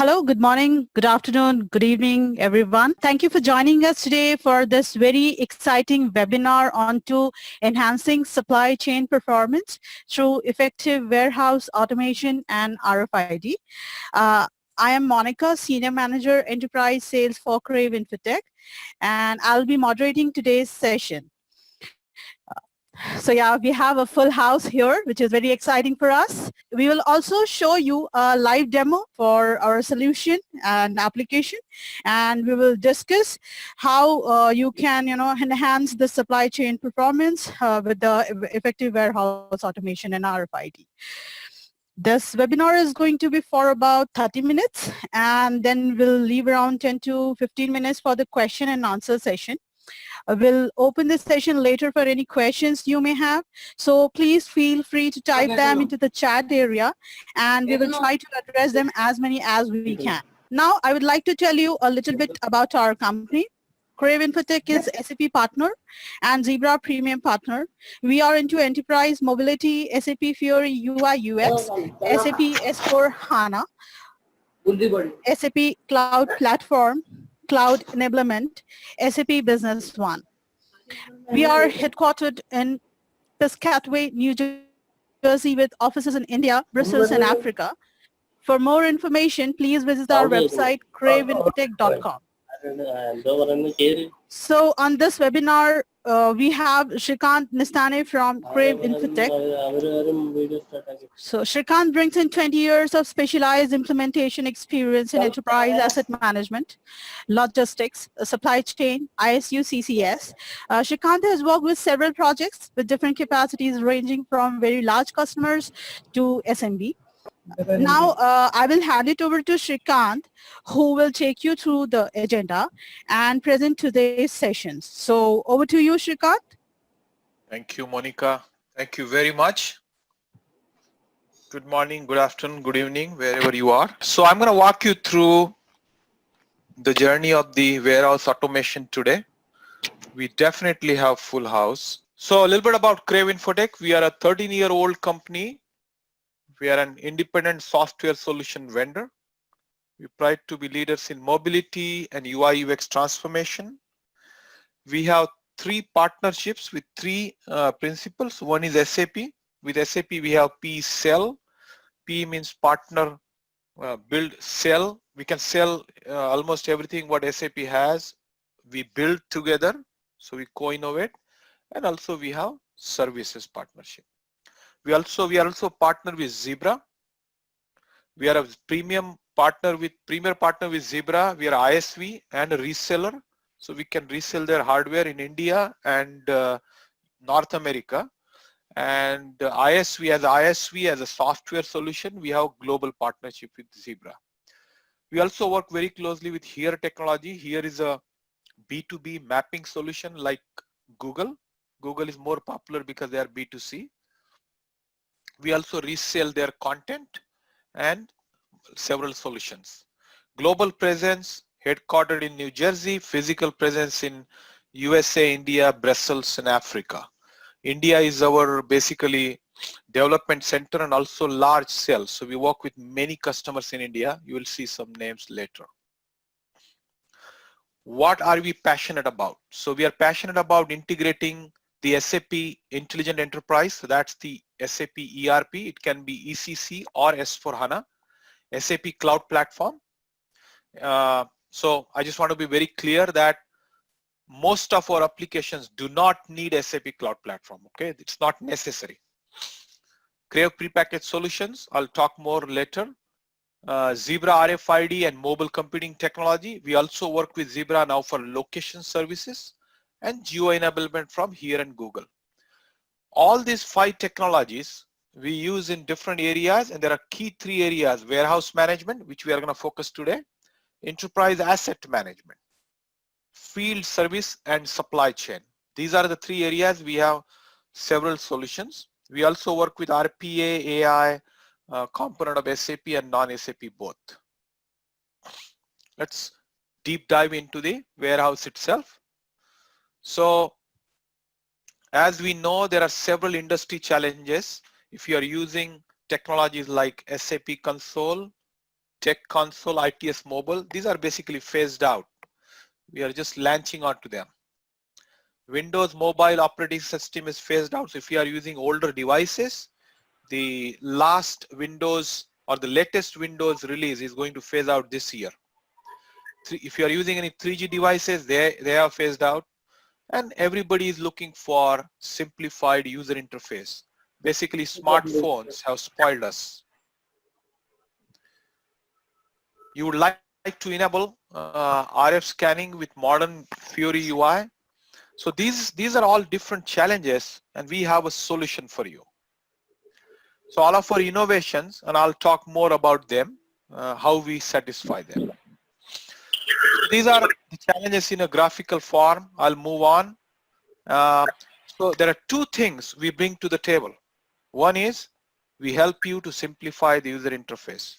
Hello, good morning, good afternoon, good evening, everyone. Thank you for joining us today for this very exciting webinar on to enhancing supply chain performance through effective warehouse automation and RFID. Uh, I am Monica, Senior Manager, Enterprise Sales for Crave Infotech, and I'll be moderating today's session. So yeah, we have a full house here, which is very exciting for us. We will also show you a live demo for our solution and application, and we will discuss how you can, enhance the supply chain performance with the effective warehouse automation and RFID. This webinar is going to be for about 30 minutes, and then we'll leave around 10 to 15 minutes for the question and answer session. We'll open the session later for any questions you may have. So please feel free to type them into the chat area, and we will try to address them as many as we can. Now, I would like to tell you a little bit about our company. Crave Infotech is SAP partner and Zebra premium partner. We are into enterprise mobility, SAP Fiori UI UX, SAP S4 HANA, SAP Cloud Platform, Cloud Enablement, SAP Business One. We are headquartered in Piscataway, New Jersey, with offices in India, Brussels, and Africa. For more information, please visit our website, craveinfotech.com. So on this webinar, we have Shrikant Nistane from Crave Infotech. So Shrikant brings in 20 years of specialized implementation experience in enterprise asset management, logistics, supply chain, ISU, CCS. Shrikant has worked with several projects with different capacities ranging from very large customers to SMB. Now, I will hand it over to Shrikant, who will take you through the agenda and present today's sessions. So over to you, Shrikant. Thank you, Monica. Thank you very much. Good morning, good afternoon, good evening, wherever you are. So I'm going to walk you through the journey of the warehouse automation today. We definitely have full house. So a little bit about Crave Infotech. We are a 13-year-old company. We are an independent software solution vendor. We pride to be leaders in mobility and UI UX transformation. We have 3 partnerships with 3 principles. One is SAP. With SAP, we have P sell. P means partner, build, sell. We can sell almost everything what SAP has. We build together, so we co-innovate. And also we have services partnership. We are also partner with Zebra. We are a premier partner with Zebra. We are ISV and a reseller, so we can resell their hardware in India and North America. And ISV as a software solution, we have global partnership with Zebra. We also work very closely with Here Technology. Here is a B2B mapping solution like Google. Google is more popular because they are B2C. We also resell their content and several solutions. Global presence, headquartered in New Jersey, physical presence in USA, India, Brussels, and Africa. India is our basically development center and also large sales. So we work with many customers in India. You will see some names later. What are we passionate about? So we are passionate about integrating the SAP Intelligent Enterprise. So that's the SAP ERP. It can be ECC or S4 HANA. SAP Cloud Platform. So I just want to be very clear that most of our applications do not need SAP Cloud Platform. Okay, it's not necessary. Crave prepackaged solutions. I'll talk more later. Zebra RFID and mobile computing technology. We also work with Zebra now for location services and geo enablement from Here and Google. All these 5 technologies we use in different areas, and there are key 3 areas: warehouse management, which we are going to focus today, enterprise asset management, field service, and supply chain. These are the 3 areas we have several solutions. We also work with RPA, AI, component of SAP and non-SAP both. Let's deep dive into the warehouse itself. So as we know, there are several industry challenges. If you are using technologies like SAP Console, Tech Console, ITS Mobile, these are basically phased out. We are just launching onto them. Windows Mobile Operating System is phased out. So if you are using older devices, the last Windows or the latest Windows release is going to phase out this year. If you are using any 3G devices, they are phased out, and everybody is looking for simplified user interface. Basically, smartphones have spoiled us. You would like to enable RF scanning with modern Fury UI. So these are all different challenges, and we have a solution for you. So all of our innovations, and I'll talk more about them, how we satisfy them. These are the challenges in a graphical form. I'll move on. So there are two things we bring to the table. One is we help you to simplify the user interface.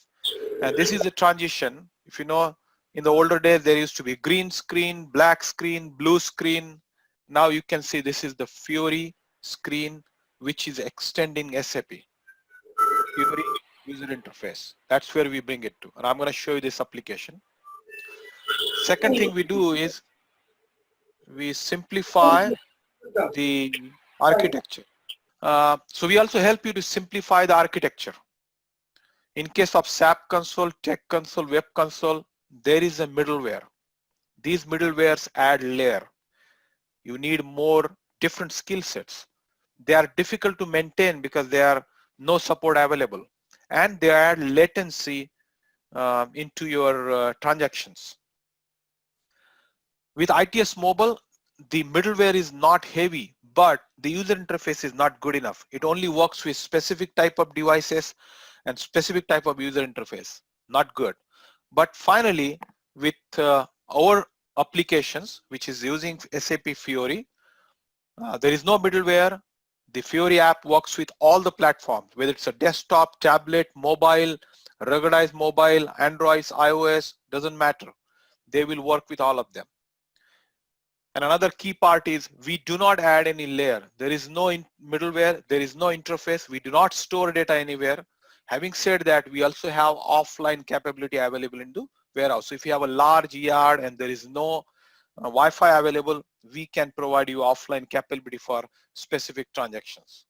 And this is a transition. If you know, in the older days, there used to be green screen, black screen, blue screen. Now you can see this is the Fury screen, which is extending SAP. Fury user interface. That's where we bring it to. And I'm going to show you this application. Second thing we do is we simplify the architecture. So we also help you to simplify the architecture. In case of SAP console, Tech console, Web console, there is a middleware. These middlewares add layer. You need more different skill sets. They are difficult to maintain because there are no support available, and they add latency into your transactions. With ITS Mobile, the middleware is not heavy, but the user interface is not good enough. It only works with specific type of devices and specific type of user interface. Not good. But finally, with our applications, which is using SAP Fiori, there is no middleware. The Fiori app works with all the platforms, whether it's a desktop, tablet, mobile, ruggedized mobile, Android, iOS, doesn't matter. They will work with all of them. And another key part is we do not add any layer. There is no middleware, there is no interface. We do not store data anywhere. Having said that, we also have offline capability available in the warehouse. So if you have a large yard and there is no Wi-Fi available, we can provide you offline capability for specific transactions.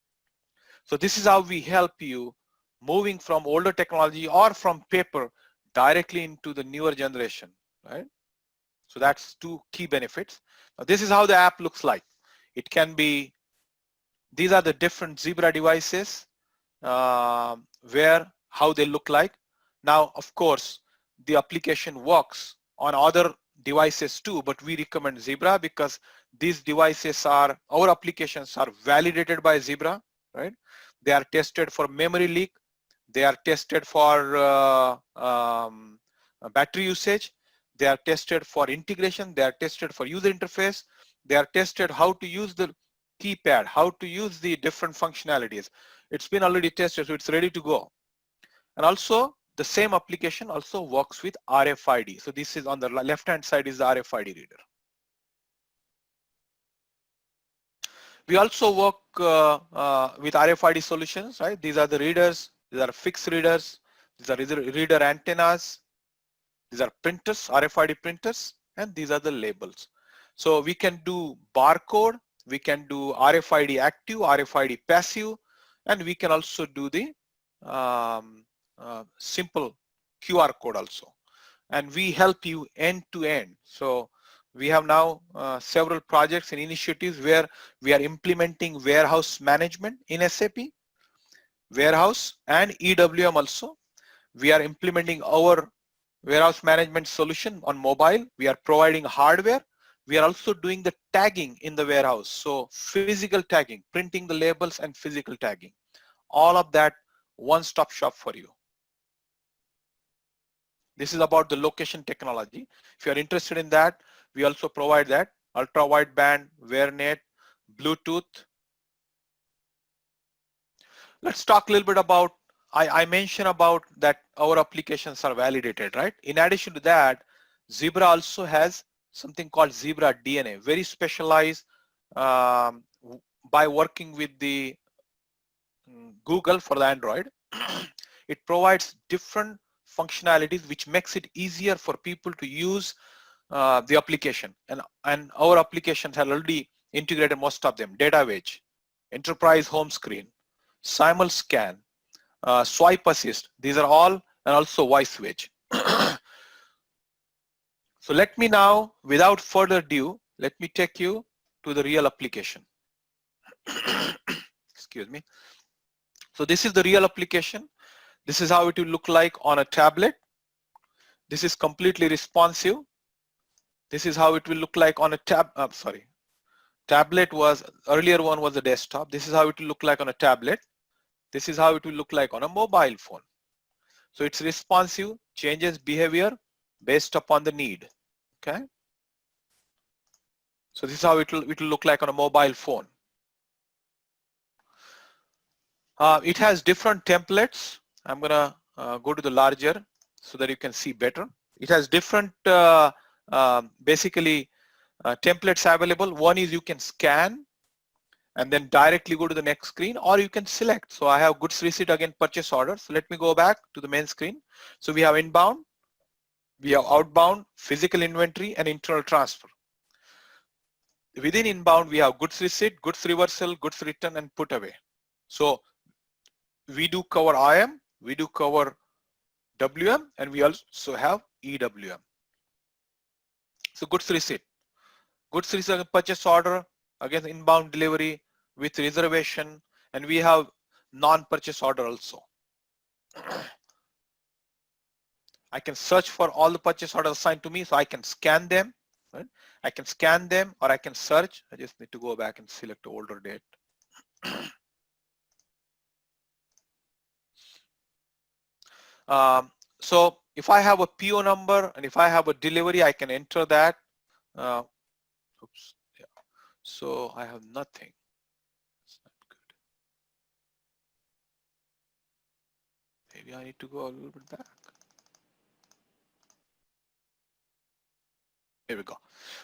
So this is how we help you moving from older technology or from paper directly into the newer generation, right? So that's two key benefits. Now this is how the app looks like. It can be, these are the different Zebra devices, how they look like. Now, of course, the application works on other devices too, but we recommend Zebra because these devices are, our applications are validated by Zebra, right? They are tested for memory leak. They are tested for battery usage. They are tested for integration. They are tested for user interface. They are tested how to use the keypad, how to use the different functionalities. It's been already tested, so it's ready to go. And also, the same application also works with RFID. So this is on the left-hand side is the RFID reader. We also work with RFID solutions, right? These are the readers. These are fixed readers. These are reader antennas. These are printers, RFID printers, and these are the labels. So we can do barcode, we can do RFID active, RFID passive, and we can also do the simple QR code also. And we help you end to end. So we have now several projects and initiatives where we are implementing warehouse management in SAP, warehouse and EWM also. We are implementing our warehouse management solution on mobile. We are providing hardware. We are also doing the tagging in the warehouse. So physical tagging, printing the labels and physical tagging. All of that one-stop shop for you. This is about the location technology. If you are interested in that, we also provide that. Ultra wideband, WearNet, Bluetooth. Let's talk a little bit about, I mentioned about that our applications are validated, right? In addition to that, Zebra also has something called Zebra DNA, very specialized by working with the Google for the Android. It provides different functionalities which makes it easier for people to use the application. And our applications have already integrated most of them. Data wedge, enterprise home screen, simul scan, swipe assist. These are all, and also voice wedge. So let me now, without further ado, let me take you to the real application. Excuse me. So this is the real application. This is how it will look like on a tablet. This is completely responsive. This is how it will look like on a tablet was, earlier one was a desktop. This is how it will look like on a tablet. This is how it will look like on a mobile phone. So it's responsive, changes behavior based upon the need. Okay. So this is how it will look like on a mobile phone. It has different templates. I'm gonna go to the larger so that you can see better. It has different basically templates available. One is you can scan and then directly go to the next screen, or you can select. So I have goods receipt, again purchase order. So let me go back to the main screen. So we have inbound, we have outbound, physical inventory, and internal transfer. Within inbound, we have goods receipt, goods reversal, goods return, and put away. So we do cover IM, we do cover WM, and we also have EWM. So goods receipt purchase order, again inbound delivery with reservation, and we have non-purchase order also. I can search for all the purchase orders assigned to me, so I can scan them. Right? I can scan them, or I can search. I just need to go back and select older date. So if I have a PO number and if I have a delivery, I can enter that. Oops. Yeah. So I have nothing. It's not good. Maybe I need to go a little bit back. Here we go.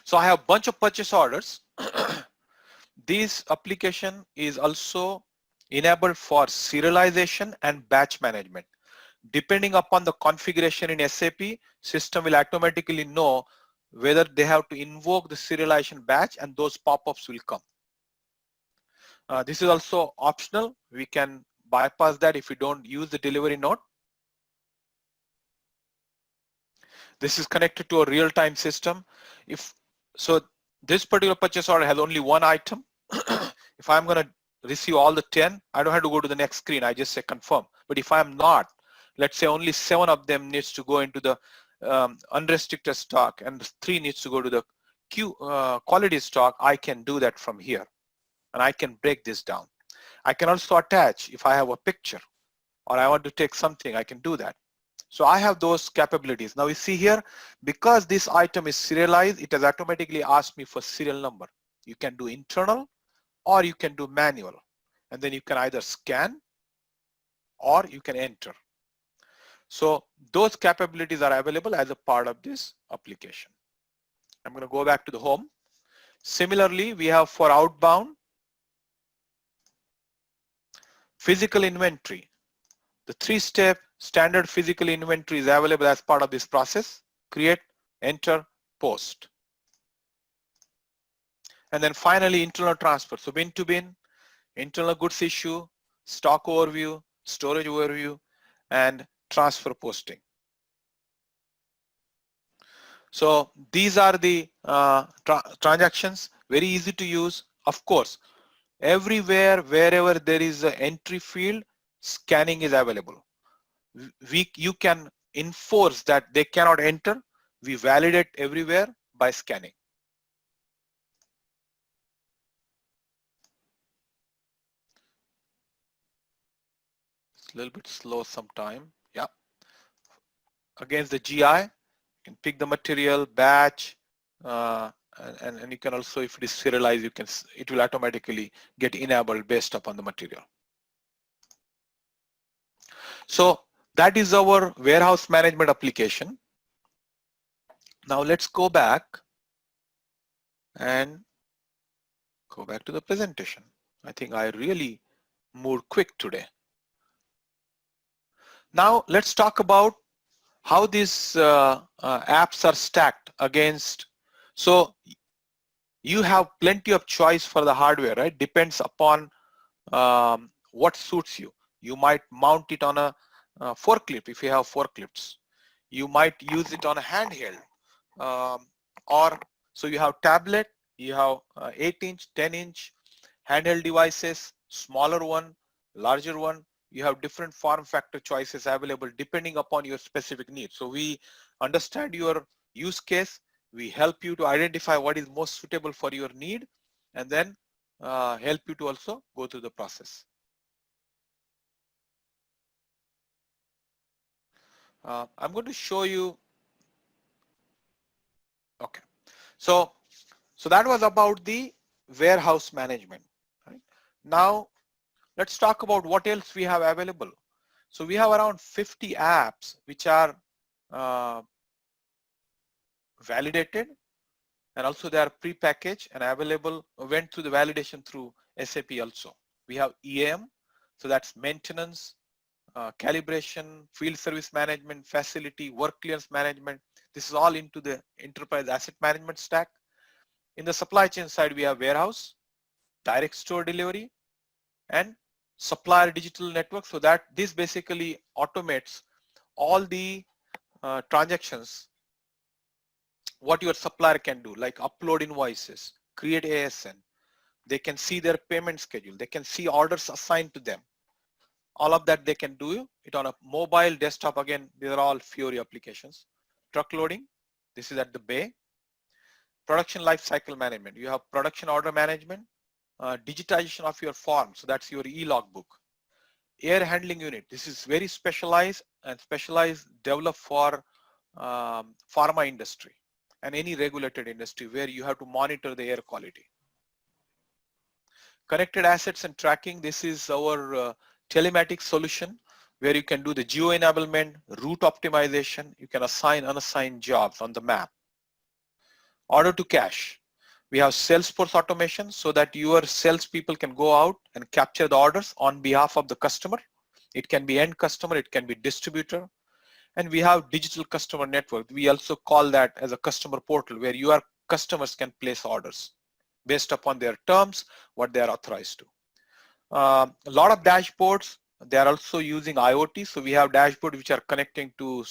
So I have a bunch of purchase orders. This application is also enabled for serialization and batch management. Depending upon the configuration in SAP, system will automatically know whether they have to invoke the serialization batch, and those pop-ups will come. This is also optional. We can bypass that if we don't use the delivery node. This is connected to a real-time system. So this particular purchase order has only one item. If I'm going to receive all the 10, I don't have to go to the next screen. I just say confirm. But if I'm not, let's say only 7 of them needs to go into the unrestricted stock and 3 needs to go to the quality stock, I can do that from here. And I can break this down. I can also attach if I have a picture or I want to take something, I can do that. So I have those capabilities. Now you see here, because this item is serialized, it has automatically asked me for serial number. You can do internal or you can do manual. And then you can either scan or you can enter. So those capabilities are available as a part of this application. I'm going to go back to the home. Similarly, we have for outbound, physical inventory. The 3-step standard physical inventory is available as part of this process. Create, enter, post. And then finally, internal transfer. So bin to bin, internal goods issue, stock overview, storage overview, and transfer posting. So these are the transactions, very easy to use. Of course, everywhere, wherever there is an entry field, scanning is available. You can enforce that they cannot enter. We validate everywhere by scanning. It's a little bit slow sometime. Yeah. Against the GI, you can pick the material, batch, and you can also, if it is serialized, it will automatically get enabled based upon the material. So that is our warehouse management application. Now let's go back and go back to the presentation. I think I really moved quick today. Now let's talk about how these apps are stacked against. So you have plenty of choice for the hardware, right? Depends upon what suits you. You might mount it on a forklift if you have forklifts. You might use it on a handheld, or so you have tablet, you have 8-inch, 10-inch handheld devices, smaller one, larger one. You have different form factor choices available depending upon your specific needs. So we understand your use case. We help you to identify what is most suitable for your need, and then help you to also go through the process. I'm going to show you. Okay. So that was about the warehouse management. Right? Now let's talk about what else we have available. So we have around 50 apps which are validated, and also they are pre-packaged and available, went through the validation through SAP also. We have EAM, so that's maintenance, calibration, field service management, facility, work clearance management. This is all into the enterprise asset management stack. In the supply chain side, we have warehouse, direct store delivery, and supplier digital network. So that this basically automates all the transactions what your supplier can do, like upload invoices, create ASN. They can see their payment schedule. They can see orders assigned to them. All of that they can do it on a mobile desktop. Again, these are all Fiori applications. Truck loading, this is at the bay. Production life cycle management. You have production order management, digitization of your form. So that's your e-logbook. Air handling unit. This is very specialized and developed for pharma industry and any regulated industry where you have to monitor the air quality. Connected assets and tracking. This is our telematics solution where you can do the geo enablement, route optimization. You can assign unassigned jobs on the map. Order to cash. We have Salesforce automation so that your salespeople can go out and capture the orders on behalf of the customer. It can be end customer, it can be distributor. And we have digital customer network. We also call that as a customer portal where your customers can place orders based upon their terms, what they are authorized to. A lot of dashboards, they are also using IoT. So we have dashboards which are connecting to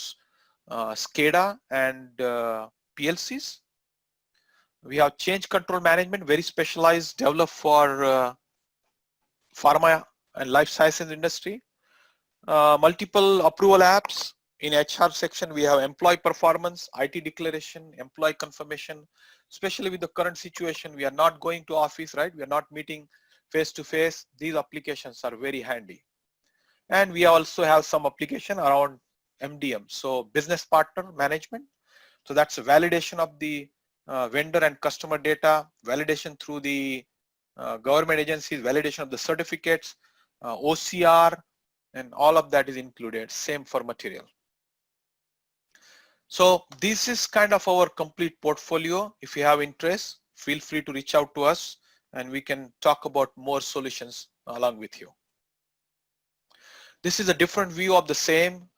SCADA and PLCs. We have change control management, very specialized, developed for pharma and life sciences industry. Multiple approval apps. In HR section, we have employee performance, IT declaration, employee confirmation. Especially with the current situation, we are not going to office, right? We are not meeting face to face. These applications are very handy. And we also have some application around MDM, so business partner management. So that's a validation of the vendor and customer data, validation through the government agencies, validation of the certificates, OCR, and all of that is included. Same for material. So this is kind of our complete portfolio. If you have interest, feel free to reach out to us and we can talk about more solutions along with you. This is a different view of the same.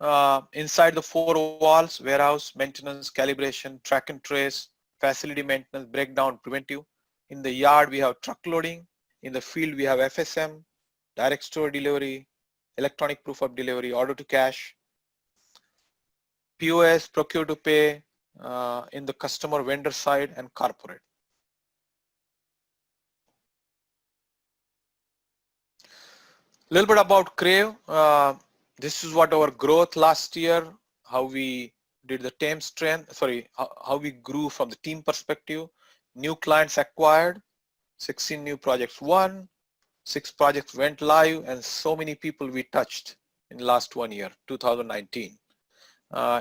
Inside the four walls: warehouse, maintenance, calibration, track and trace, facility maintenance, breakdown, preventive. In the yard, we have truck loading. In the field, we have FSM, direct store delivery, electronic proof of delivery, order to cash, POS, procure to pay, in the customer vendor side, and corporate. A little bit about Crave. This is what our growth last year, how we did the team strength, how we grew from the team perspective. New clients acquired, 16 new projects won, 6 projects went live, and so many people we touched in the last 1 year, 2019.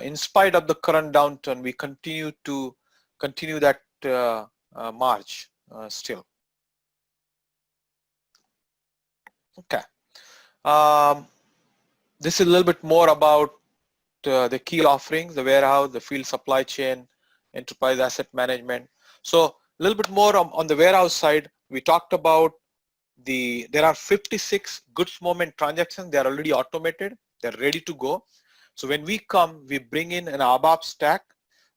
In spite of the current downturn, we continue that march still. Okay. This is a little bit more about the key offerings: the warehouse, the field supply chain, enterprise asset management. So a little bit more on the warehouse side, we talked about there are 56 goods movement transactions. They are already automated. They're ready to go. So when we come, we bring in an ABAP stack,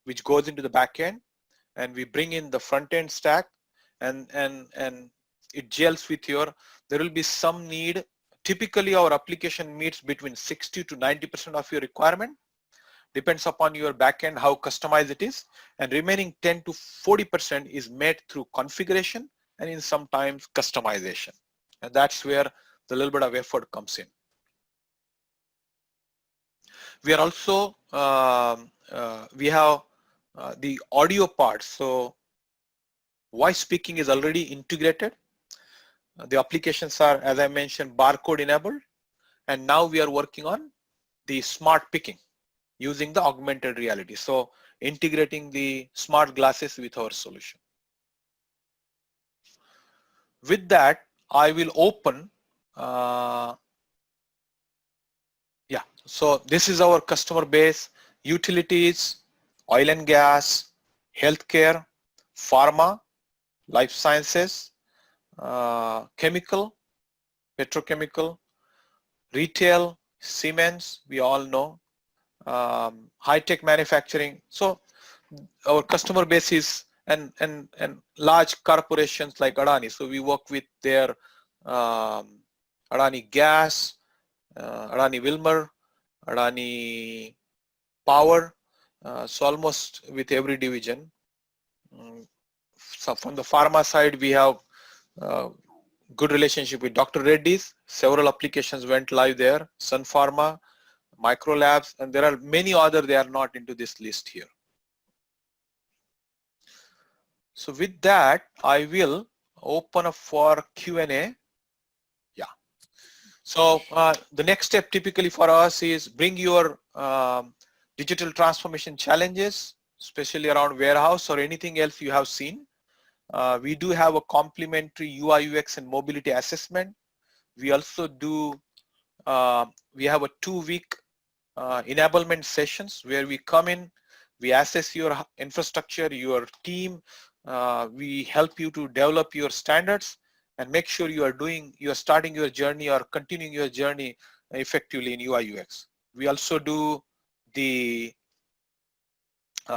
which goes into the back end, and we bring in the front end stack, and it gels with your, there will be some need. Typically our application meets between 60 to 90% of your requirement. Depends upon your backend how customized it is, and remaining 10 to 40% is met through configuration and in sometimes customization, and that's where the little bit of effort comes in. We are also we have the audio part, so voice speaking is already integrated. The applications are, as I mentioned, barcode enabled, and now we are working on the smart picking using the augmented reality. So integrating the smart glasses with our solution. With that, I will open, so this is our customer base: utilities, oil and gas, healthcare, pharma, life sciences, chemical, petrochemical, retail, Siemens, we all know, high-tech manufacturing. So our customer base is and large corporations like Adani. So we work with their Adani Gas, Adani Wilmar, Adani Power. So almost with every division. So from the pharma side, we have good relationship with Dr. Reddy's. Several applications went live there. Sun Pharma, Micro Labs, and there are many other. They are not into this list here. So with that, I will open up for Q&A. Yeah. So the next step typically for us is bring your digital transformation challenges, especially around warehouse or anything else you have seen. We do have a complimentary UI, UX and mobility assessment. We also do, we have a 2-week enablement sessions where we come in, we assess your infrastructure, your team, we help you to develop your standards and make sure you are starting your journey or continuing your journey effectively in UI, UX. We also do the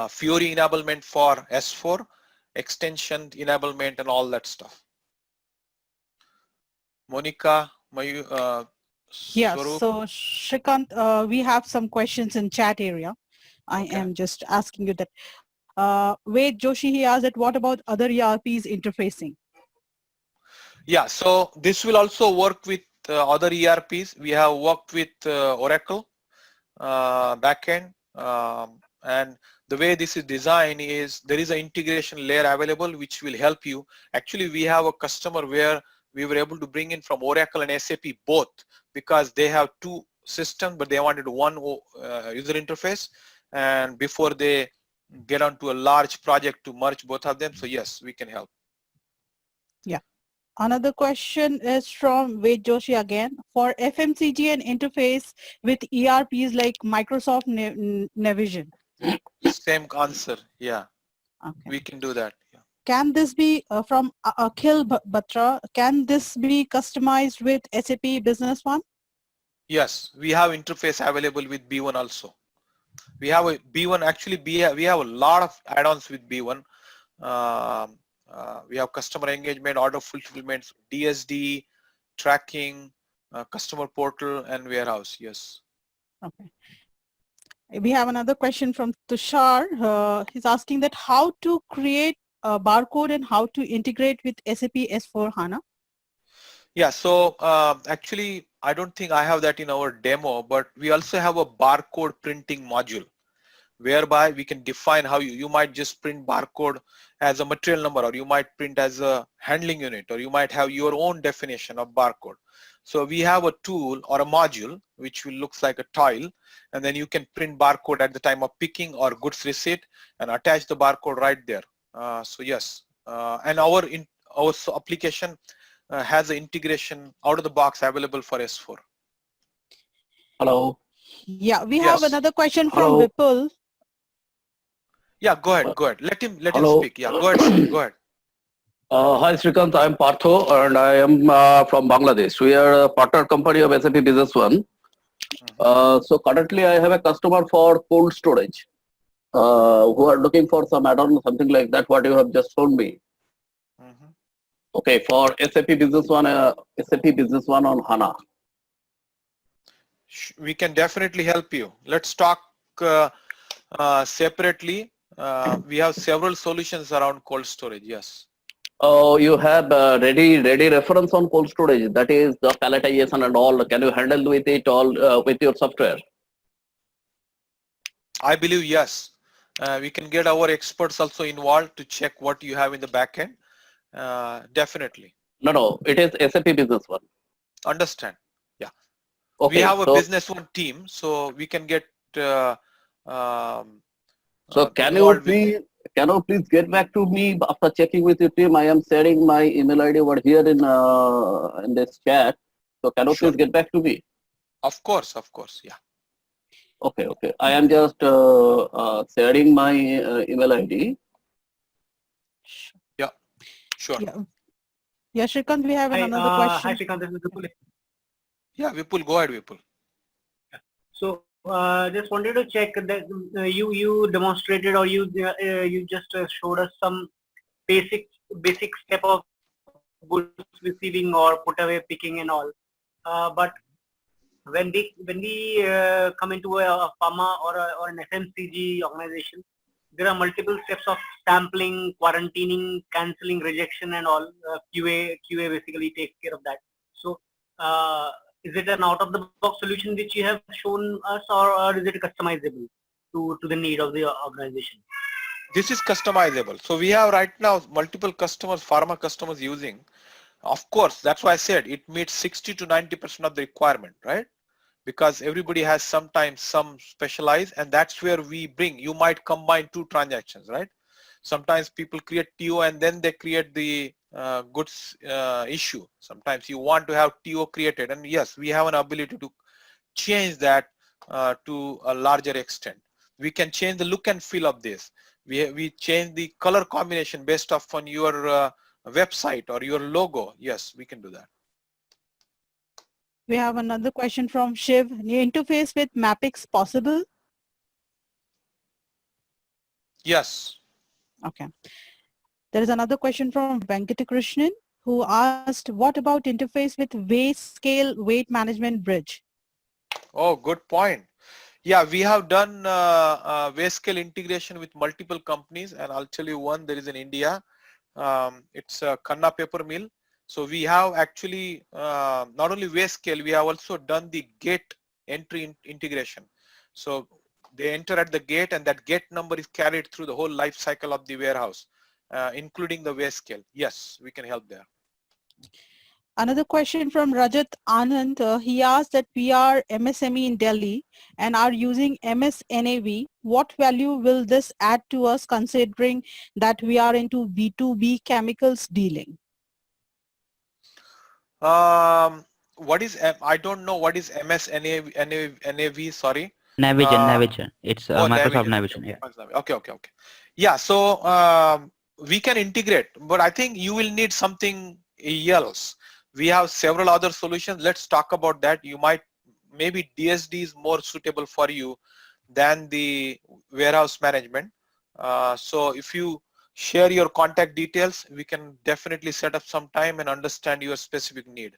Fiori enablement for S4, extension enablement and all that stuff. Monica, Yeah, Swaroop? so Shrikant, we have some questions in chat area. I am just asking you that. Wait, Joshi, he asked that what about other ERPs interfacing? Yeah, so this will also work with other ERPs. We have worked with Oracle backend, and the way this is designed is there is an integration layer available which will help you. Actually, we have a customer where we were able to bring in from Oracle and SAP both because they have 2 systems, but they wanted one user interface, and before they get onto a large project to merge both of them. So yes, we can help. Yeah. Another question is from Ved Joshi again. For FMCG and interface with ERPs like Microsoft Navision. Same answer. Yeah. Okay. We can do that. Yeah. Can this be from Akhil Batra? Can this be customized with SAP Business One? Yes, we have interface available with B1 also. We have a B1, actually we have a lot of add-ons with B1. We have customer engagement, order fulfillment, DSD, tracking, customer portal and warehouse. Yes. Okay. We have another question from Tushar. He's asking that how to create a barcode and how to integrate with SAP S/4HANA. Yeah, so actually I don't think I have that in our demo, but we also have a barcode printing module whereby we can define how you might just print barcode as a material number, or you might print as a handling unit, or you might have your own definition of barcode. So we have a tool or a module which will looks like a tile, and then you can print barcode at the time of picking or goods receipt and attach the barcode right there. So yes, and our application has an integration out of the box available for S4. Hello. Yeah, we have another question from Vipul. Yeah, go ahead. Let him speak. Yeah, go ahead, sir. Go ahead. Hi, Srikant. I'm Partho, and I am from Bangladesh. We are a partner company of SAP Business One. So currently I have a customer for cold storage who are looking for some add-on, something like that, what you have just shown me. Mhm. Okay, for SAP Business One on HANA. We can definitely help you. Let's talk separately. We have several solutions around cold storage. Yes. Oh, you have ready reference on cold storage. That is the palletization and all. Can you handle with it all with your software? I believe yes. We can get our experts also involved to check what you have in the backend. Definitely. No, it is SAP Business One. Understand. Yeah. We Okay, have a so business one team, so we can get um, can you involved with. please get back to me after checking with your team? I am sharing my email ID over here in this chat. So can you Sure. please get back to me? Of course. Yeah. Okay. I am just sharing my email ID. Yeah. Sure. Yeah, Shrikant, we have another question. Hi, Shrikant. This is Vipul. Yeah, Vipul, go ahead, Vipul. So, just wanted to check that you demonstrated or you just showed us some basic step of goods receiving or put away, picking and all. But when we come into a pharma or an FMCG organization, there are multiple steps of sampling, quarantining, cancelling, rejection, and all. QA basically takes care of that. So, is it an out-of-the-box solution which you have shown us, or is it customizable to the need of the organization? This is customizable. So we have right now multiple customers, pharma customers using. Of course, that's why I said it meets 60 to 90% of the requirement, right? Because everybody has sometimes some specialized, and that's where we bring. You might combine two transactions, right? Sometimes people create TO and then they create the goods issue. Sometimes you want to have TO created, and yes, we have an ability to change that to a larger extent. We can change the look and feel of this. We change the color combination based off on your website or your logo. Yes, we can do that. We have another question from Shiv. New interface with Mapix possible? Yes. Okay. There is another question from Venkatakrishnan who asked, what about interface with weight scale weight management bridge? Oh, good point. Yeah, we have done weight scale integration with multiple companies, and I'll tell you one. There is in India. It's a Khanna paper mill. So we have actually not only weight scale, we have also done the gate entry integration. So they enter at the gate, and that gate number is carried through the whole life cycle of the warehouse, including the weight scale. Yes, we can help there. Another question from Rajat Anand. He asked that we are MSME in Delhi and are using MSNAV. What value will this add to us considering that we are into B2B chemicals dealing? What is, I don't know what is MSNAV, sorry. Navision. It's Microsoft Navision. Navision. Yeah. Okay. Yeah, so we can integrate, but I think you will need something else. We have several other solutions. Let's talk about that. Maybe DSD is more suitable for you than the warehouse management. So if you share your contact details, we can definitely set up some time and understand your specific need.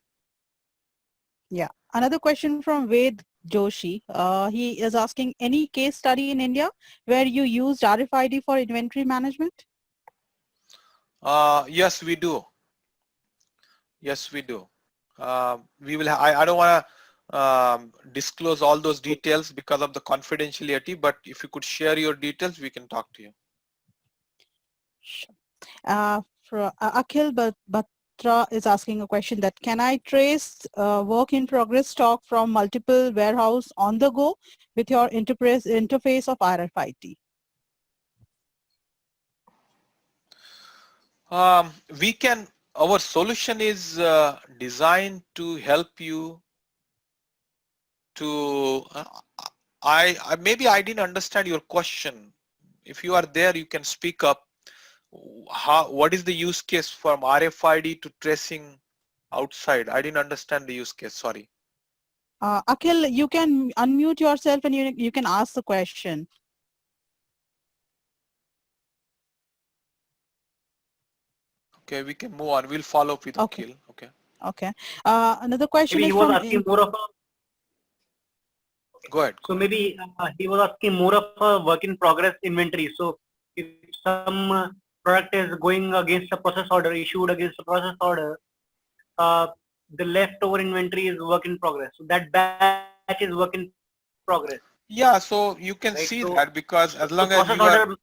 Yeah. Another question from Ved Joshi. He is asking, any case study in India where you used RFID for inventory management? Yes, we do. We will. I don't want to disclose all those details because of the confidentiality. But if you could share your details, we can talk to you. Sure. Akhil Batra is asking a question that, can I trace work in progress stock from multiple warehouse on the go with your interface of RFID? We can. Our solution is designed to help you to. Maybe I didn't understand your question. If you are there, you can speak up. What is the use case from RFID to tracing outside? I didn't understand the use case. Sorry. Akhil, you can unmute yourself and you can ask the question. Okay, we can move on. We'll follow up with Okay. Akhil. Okay. Okay. Another question Maybe he is was from asking more of a. Go ahead. So maybe he was asking more of a work in progress inventory. So if some product is going against a process order, issued against a process order, the leftover inventory is work in progress. So that batch is work in progress, Yeah, so you can right? see So, that because as so long as you are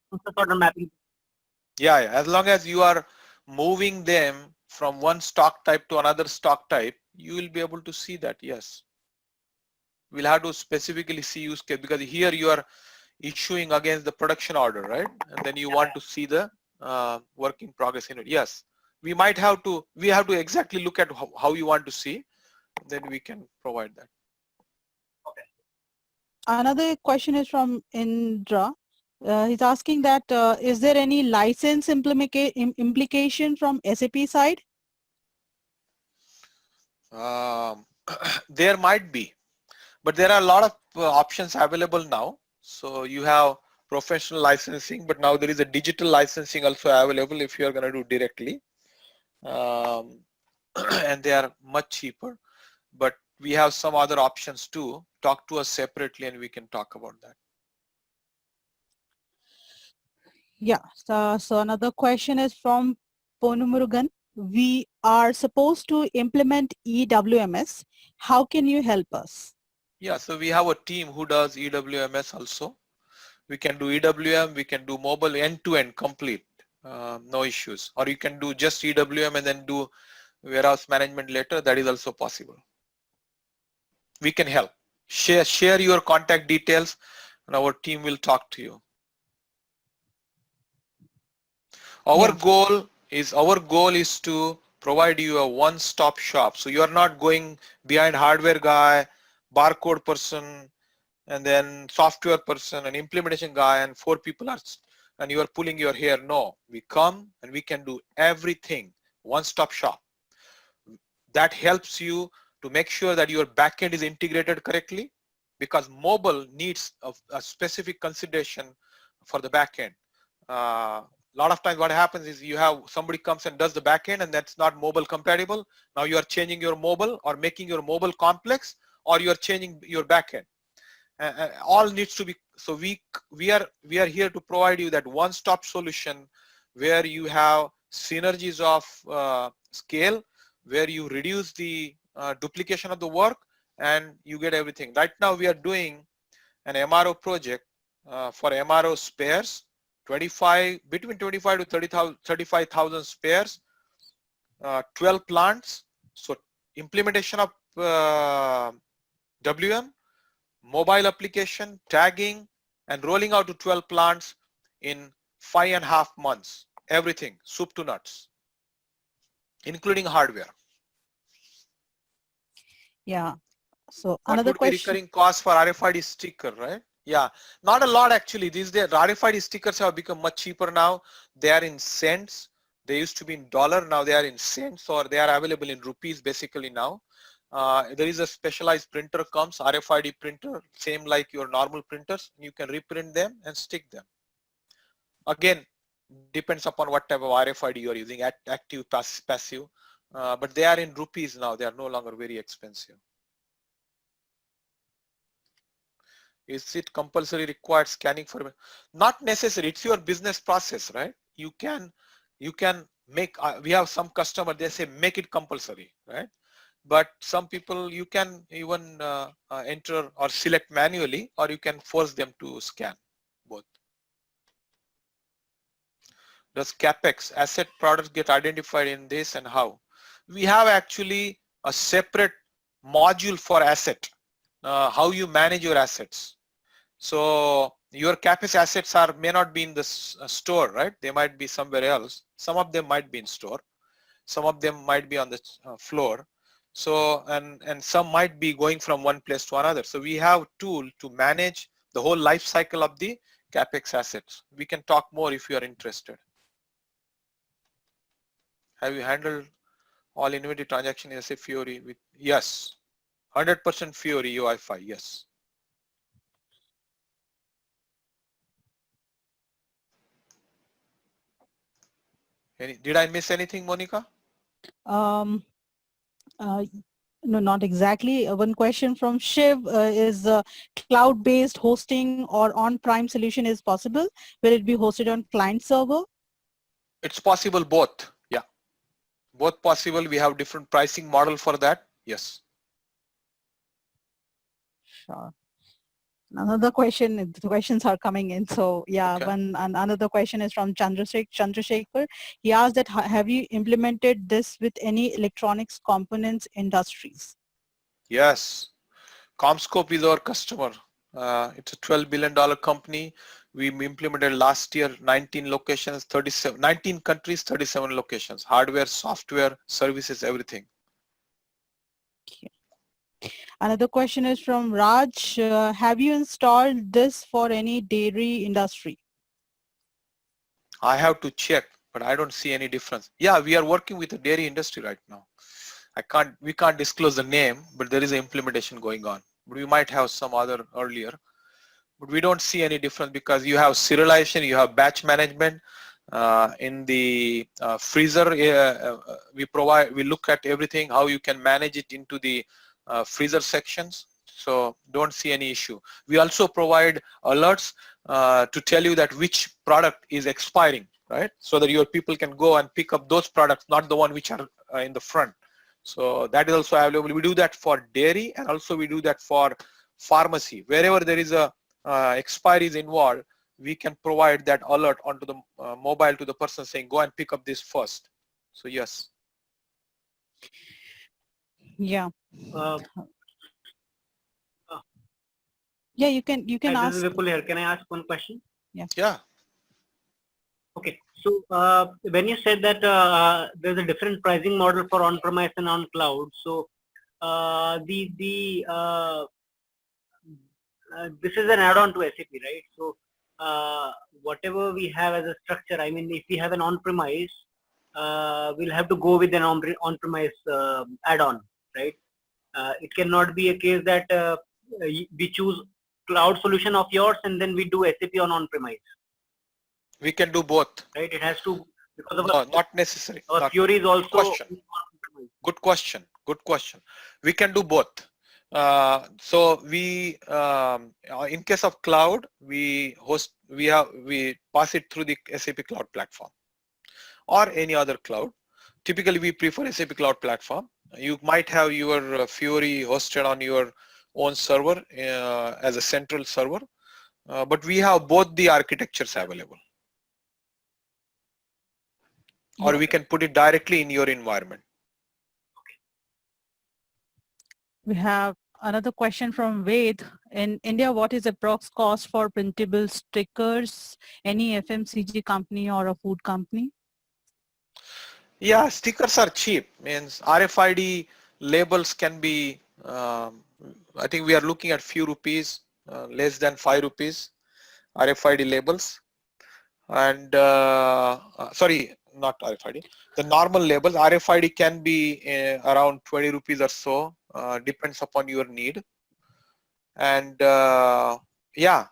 process order mapping. yeah, as long as you are moving them from one stock type to another stock type, you will be able to see that. Yes, we'll have to specifically see use case because here you are issuing against the production order, right? And then you want to see the work in progress in it. Yes, we have to exactly look at how you want to see, then we can provide that. another question is from Indra. He's asking that is there any license implication from SAP side? There might be, but there are a lot of options available now. So you have professional licensing, but now there is a digital licensing also available if you are going to do directly. And they are much cheaper, but we have some other options too. Talk to us separately and we can talk about that. Yeah. So another question is from Ponumurugan. We are supposed to implement EWMS. How can you help us? Yeah, so we have a team who does EWMS also. We can do EWM, we can do mobile end-to-end complete, no issues. Or you can do just EWM and then do warehouse management later. That is also possible. We can help. Share your contact details and our team will talk to you. Our goal is to provide you a one-stop shop. So you are not going behind hardware guy, barcode person, and then software person, an implementation guy, and 4 people are, and you are pulling your hair. No, we come and we can do everything. One-stop shop. That helps you to make sure that your backend is integrated correctly, because mobile needs a specific consideration for the backend. A lot of times what happens is you have somebody comes and does the backend and that's not mobile compatible. Now you are changing your mobile or making your mobile complex, or you are changing your backend. All needs to be, so we are here to provide you that one-stop solution where you have synergies of scale, where you reduce the duplication of the work and you get everything. Right now we are doing an MRO project for MRO spares, between 25 to 35,000 spares, 12 plants. So implementation of WM, mobile application, tagging, and rolling out to 12 plants in 5.5 months. Everything, soup to nuts, including hardware. Yeah. So What another would be question. recurring cost for RFID sticker, right? Yeah, not a lot actually. These days, RFID stickers have become much cheaper now. They are in cents. They used to be in dollar. Now they are in cents, or they are available in rupees basically now. There is a specialized printer comes, RFID printer, same like your normal printers. You can reprint them and stick them. Again, depends upon what type of RFID you are using, active, passive. But they are in rupees now. They are no longer very expensive. Is it compulsory required scanning for? Not necessary. It's your business process, right? You can make. We have some customer. They say make it compulsory, right? But some people you can even enter or select manually, or you can force them to scan. Both. Does CapEx asset products get identified in this, and how? We have actually a separate module for asset. How you manage your assets. So your CapEx assets may not be in the store, right? They might be somewhere else. Some of them might be in store. Some of them might be on the floor. So, and some might be going from one place to another. So we have tool to manage the whole life cycle of the CapEx assets. We can talk more if you are interested. Have you handled all inventory transaction in SAP Fiori with? Yes, 100% Fiori Wi-Fi, yes. Did I miss anything, Monica? Um, uh, no, not exactly. One question from Shiv is cloud-based hosting or on-prem solution is possible? Will it be hosted on client server? It's possible both. Yeah, both possible. We have different pricing model for that. Yes. Sure. Another question, the questions are coming in. So yeah, Okay. another question is from Chandrasekhar. He asked that have you implemented this with any electronics components industries? Yes. Comscope is our customer. It's a $12 billion company. We implemented last year 19 locations, 19 countries, 37 locations, hardware, software, services, everything. Another question is from Raj. Have you installed this for any dairy industry? I have to check, but I don't see any difference. Yeah, we are working with the dairy industry right now. We can't disclose the name, but there is an implementation going on. But we might have some other earlier, but we don't see any difference because you have serialization, you have batch management. In the freezer, we look at everything, how you can manage it into the freezer sections. So don't see any issue. We also provide alerts to tell you that which product is expiring, right? So that your people can go and pick up those products, not the one which are in the front. So that is also available. We do that for dairy, and also we do that for pharmacy. Wherever there is a expiry is involved, we can provide that alert onto the mobile to the person saying, go and pick up this first. So yes. Yeah. Uh, Yeah, you can Hi, ask. this is Vipul here. Can I ask one question? Yeah. Okay. So when you said that there's a different pricing model for on-premise and on cloud, so this is an add-on to SAP, right? So whatever we have as a structure, I mean, if we have an on-premise, we'll have to go with an on-premise add-on, right? It cannot be a case that we choose cloud solution of yours and then we do SAP on-premise. We can do both. Right? It has to, because of no, not necessary. our Fiori is also. Good question. Good question. We can do both. So we, in case of cloud, we pass it through the SAP Cloud Platform or any other cloud. Typically, we prefer SAP Cloud Platform. You might have your Fiori hosted on your own server as a central server, but we have both the architectures available. Or we can put it directly in your environment. We have another question from Ved. In India, what is the approx cost for printable stickers? Any FMCG company or a food company? Yeah, stickers are cheap. Means RFID labels can be, I think we are looking at few rupees, less than 5 rupees, RFID labels. And sorry, not RFID. The normal labels, RFID can be around 20 rupees or so, depends upon your need. And yeah,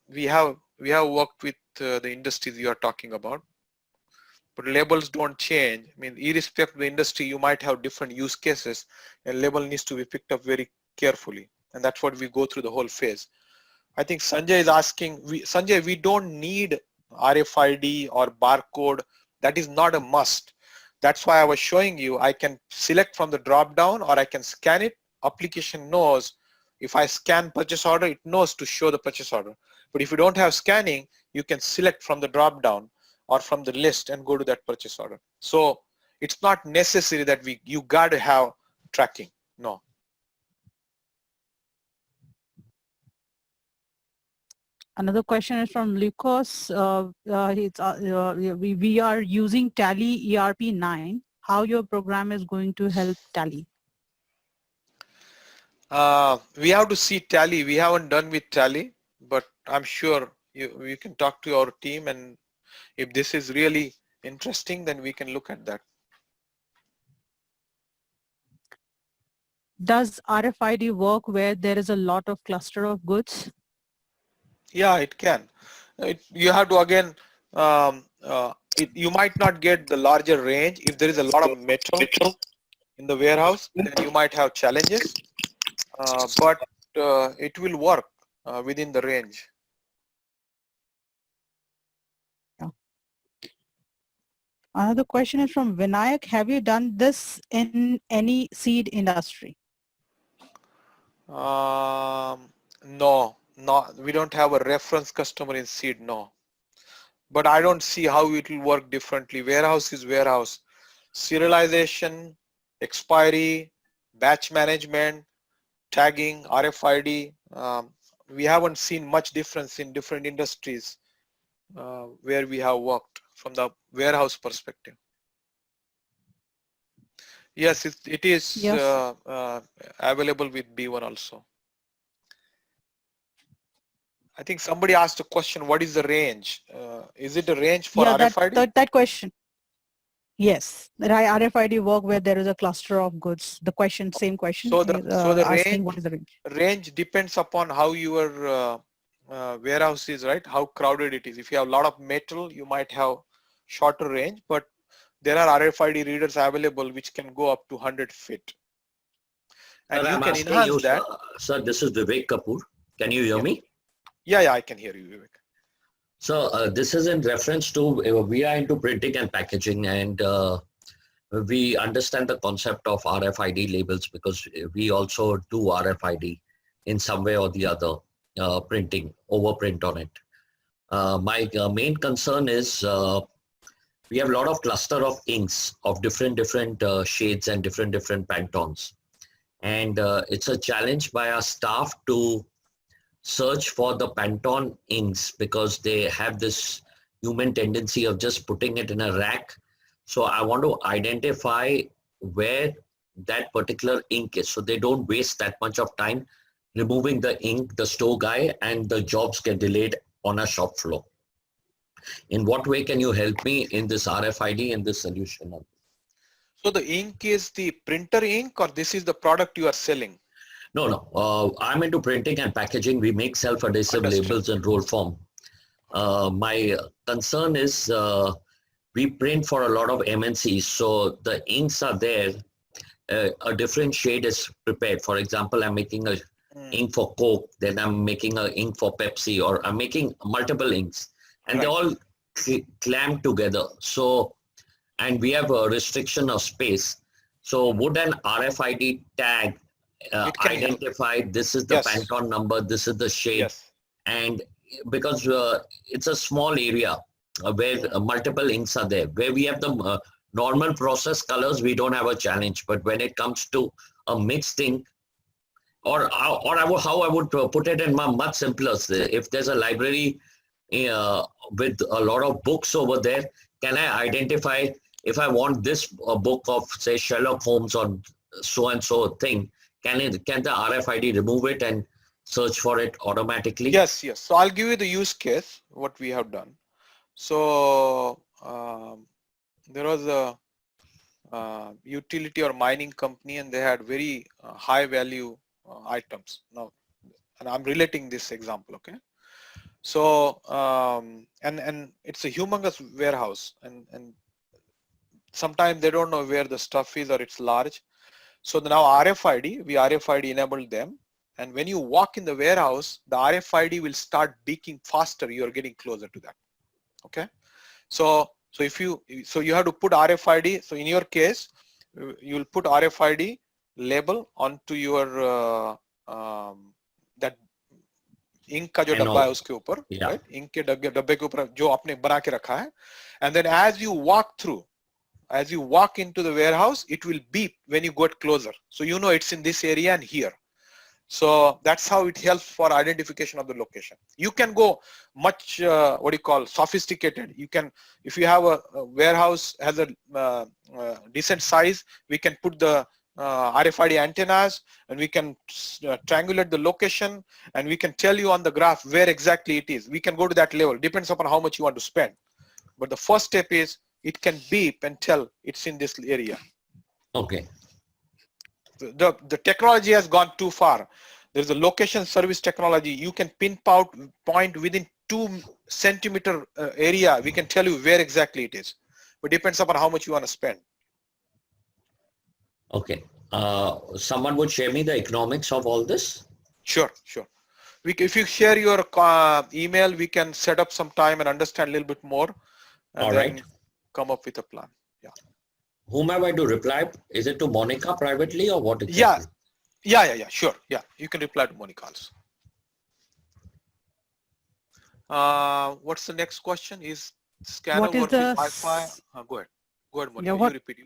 we have worked with the industries you are talking about. But labels don't change. I mean, irrespective of the industry, you might have different use cases, and label needs to be picked up very carefully. And that's what we go through the whole phase. I think Sanjay is asking, Sanjay, we don't need RFID or barcode. That is not a must. That's why I was showing you, I can select from the drop down or I can scan it. Application knows if I scan purchase order, it knows to show the purchase order. But if you don't have scanning, you can select from the drop down or from the list and go to that purchase order. So it's not necessary that you got to have tracking. No. Another question is from Lucas. We are using Tally ERP 9. How your program is going to help Tally? We have to see Tally. We haven't done with Tally, but I'm sure you can talk to our team, and if this is really interesting, then we can look at that. Does RFID work where there is a lot of cluster of goods? Yeah, it can. You have to again, you might not get the larger range. If there is a lot of metal in the warehouse, then you might have challenges, but it will work within the range. Another question is from Vinayak. Have you done this in any seed industry? No, we don't have a reference customer in seed, no. But I don't see how it will work differently. Warehouse is warehouse. Serialization, expiry, batch management, tagging, RFID. We haven't seen much difference in different industries where we have worked from the warehouse perspective. Yes, it is Yes. available with B1 also. I think somebody asked a question, what is the range? Is it a range for RFID? That question. Yes, the RFID work where there is a cluster of goods. The question, same question, So the asking what is the range depends upon how your warehouse is, right? How crowded it is. If you have a lot of metal, you might have shorter range, but there are RFID readers available which can go up to 100 feet. And Sir, you I'm can asking enhance you, that. Sir, this is Vivek Kapoor. Can you hear me? Yeah, I can hear you, Vivek. So this is in reference to, we are into printing and packaging, and we understand the concept of RFID labels because we also do RFID in some way or the other, printing, overprint on it. My main concern is we have a lot of cluster of inks of different shades and different Pantones. And it's a challenge by our staff to search for the Pantone inks because they have this human tendency of just putting it in a rack. So I want to identify where that particular ink is so they don't waste that much of time removing the ink, the store guy, and the jobs get delayed on a shop floor. In what way can you help me in this RFID and this solution? So the ink is the printer ink, or this is the product you are selling? No. I'm into printing and packaging. We make self-adhesive labels in roll form. My concern is we print for a lot of MNCs, so the inks are there. A different shade is prepared. For example, I'm making a ink for Coke, then I'm making a ink for Pepsi, or I'm making multiple inks, and they all clamp together. So, and we have a restriction of space. So would an RFID tag identify this is the Pantone number, this is the shade, and because it's a small area where multiple inks are there, where we have the normal process colors, we don't have a challenge, but when it comes to a mixed ink, or how I would put it in my much simpler, if there's a library with a lot of books over there, can I identify if I want this book of, say, Sherlock Holmes or so and so thing? Can the RFID remove it and search for it automatically? Yes. So I'll give you the use case, what we have done. So there was a utility or mining company, and they had very high value items. Now, and I'm relating this example, okay? So, and it's a humongous warehouse, and sometimes they don't know where the stuff is, or it's large. So now RFID, we RFID enabled them. And when you walk in the warehouse, the RFID will start beeping faster. You are getting closer to that. Okay. So you have to put RFID. So in your case, you will put RFID label onto your that ink का जो डब्बा है उसके ऊपर, right? Ink के डब्बे के ऊपर जो आपने बना के रखा है. And then as you walk through, as you walk into the warehouse, it will beep when you get closer. So you know it's in this area and here. So that's how it helps for identification of the location. You can go much, sophisticated. You can, if you have a warehouse has a decent size, we can put the RFID antennas, and we can triangulate the location, and we can tell you on the graph where exactly it is. We can go to that level. Depends upon how much you want to spend. But the first step is it can beep and tell it's in this area. Okay. The technology has gone too far. There's a location service technology. You can pinpoint within 2 centimeter area. We can tell you where exactly it is. But depends upon how much you want to spend. Okay. Someone would share me the economics of all this? Sure. If you share your email, we can set up some time and understand a little bit more, and All then right. come up with a plan. Yeah. Whom am I to reply? Is it to Monica privately or what exactly? Yeah. Sure. Yeah. You can reply to Monica also. What's the next question? Is scanner What is work with the Wi-Fi? Go ahead, Monica. yeah, You repeat.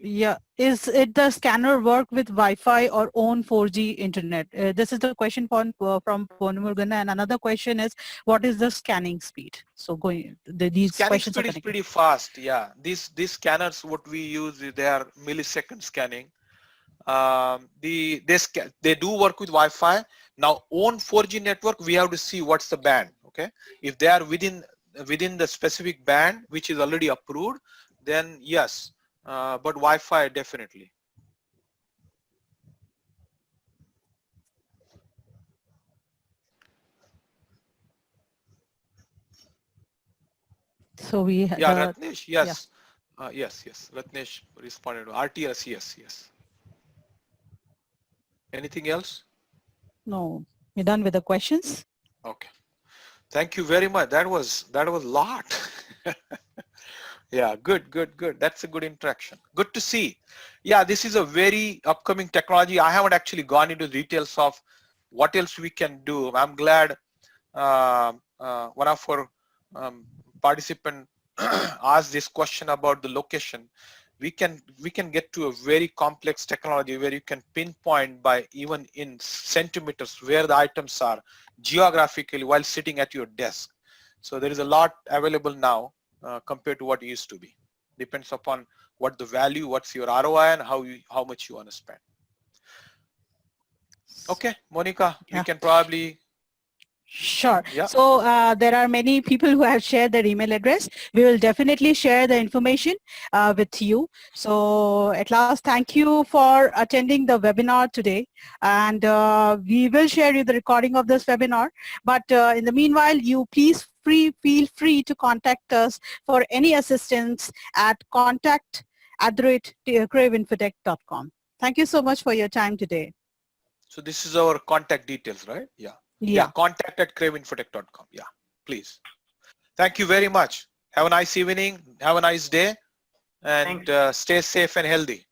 is it the scanner work with Wi-Fi or own 4G internet? This is the question from Ponumurgana, and another question is, what is the scanning speed? So these Scanning questions are speed is connected. pretty fast. Yeah. These scanners, what we use, they are millisecond scanning. They do work with Wi-Fi. Now, on 4G network, we have to see what's the band. Okay, if they are within the specific band which is already approved, then yes. But Wi-Fi definitely. So we Ratnesh, yes. Yeah. Yes. Ratnesh responded to RTS. Yes. Anything else? No, we're done with the questions. Okay. Thank you very much. That was a lot. Yeah, good. That's a good interaction. Good to see. Yeah, this is a very upcoming technology. I haven't actually gone into details of what else we can do. I'm glad one of our participant asked this question about the location. We can get to a very complex technology where you can pinpoint by even in centimeters where the items are geographically while sitting at your desk. So there is a lot available now compared to what it used to be. Depends upon what the value, what's your ROI, and how much you want to spend. Okay, Monica, we can probably. Sure. Yeah. So there are many people who have shared their email address. We will definitely share the information with you. So at last, thank you for attending the webinar today. And we will share you the recording of this webinar. But in the meanwhile, you please feel free to contact us for any assistance at contact@craveinfotech.com. Thank you so much for your time today. So this is our contact details, right? Yeah. Contact@craveinfotech.com. Yeah, please. Thank you very much. Have a nice evening. Have a nice day, and stay safe and healthy.